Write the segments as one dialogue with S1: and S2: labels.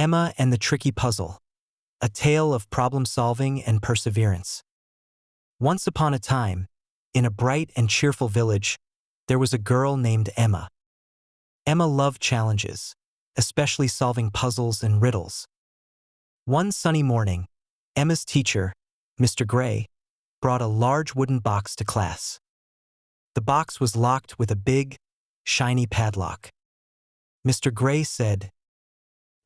S1: Emma and the Tricky Puzzle, a tale of problem-solving and perseverance. Once upon a time, in a bright and cheerful village, there was a girl named Emma. Emma loved challenges, especially solving puzzles and riddles. One sunny morning, Emma's teacher, Mr. Gray, brought a large wooden box to class. The box was locked with a big, shiny padlock. Mr. Gray said,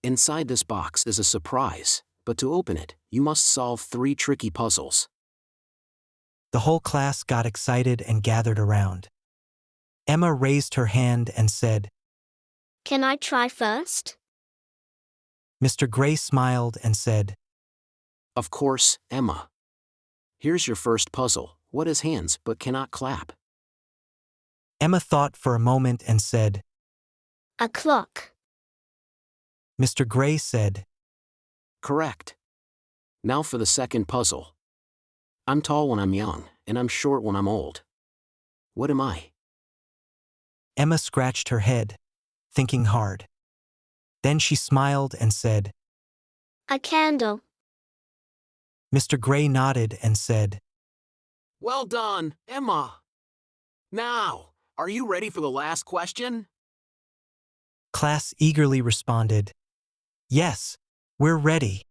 S2: "Inside this box is a surprise, but to open it, you must solve 3 tricky puzzles."
S1: The whole class got excited and gathered around. Emma raised her hand and said,
S3: Can I try first?
S1: Mr. Gray smiled and said,
S2: Of course, Emma. Here's your first puzzle. What has hands but cannot clap?
S1: Emma thought for a moment and said,
S3: A clock.
S1: Mr. Gray said,
S2: Correct. Now for the second puzzle. I'm tall when I'm young, and I'm short when I'm old. What am I?
S1: Emma scratched her head, thinking hard. Then she smiled and said,
S3: A candle.
S1: Mr. Gray nodded and said,
S2: Well done, Emma. Now, are you ready for the last question?
S1: Class eagerly responded, Yes, we're ready.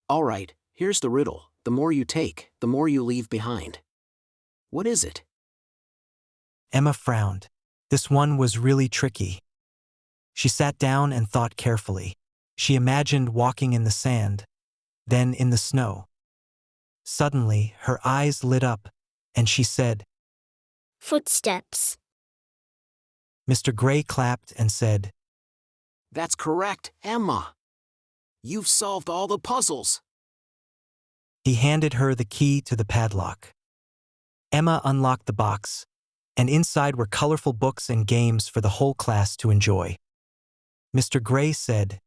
S2: All right, here's the riddle. The more you take, the more you leave behind. What is it?
S1: Emma frowned. This one was really tricky. She sat down and thought carefully. She imagined walking in the sand, then in the snow. Suddenly, her eyes lit up, and she said,
S3: Footsteps.
S1: Mr. Gray clapped and said,
S2: That's correct, Emma. You've solved all the puzzles.
S1: He handed her the key to the padlock. Emma unlocked the box, and inside were colorful books and games for the whole class to enjoy. Mr. Gray said,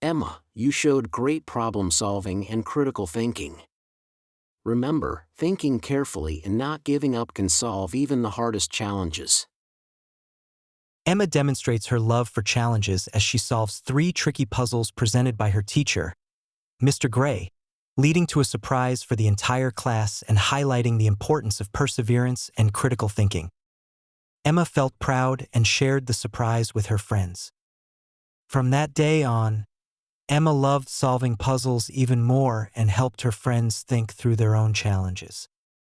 S2: Emma, you showed great problem solving and critical thinking. Remember, thinking carefully and not giving up can solve even the hardest challenges.
S1: Emma demonstrates her love for challenges as she solves 3 tricky puzzles presented by her teacher, Mr. Gray, leading to a surprise for the entire class and highlighting the importance of perseverance and critical thinking. Emma felt proud and shared the surprise with her friends. From that day on, Emma loved solving puzzles even more and helped her friends think through their own challenges.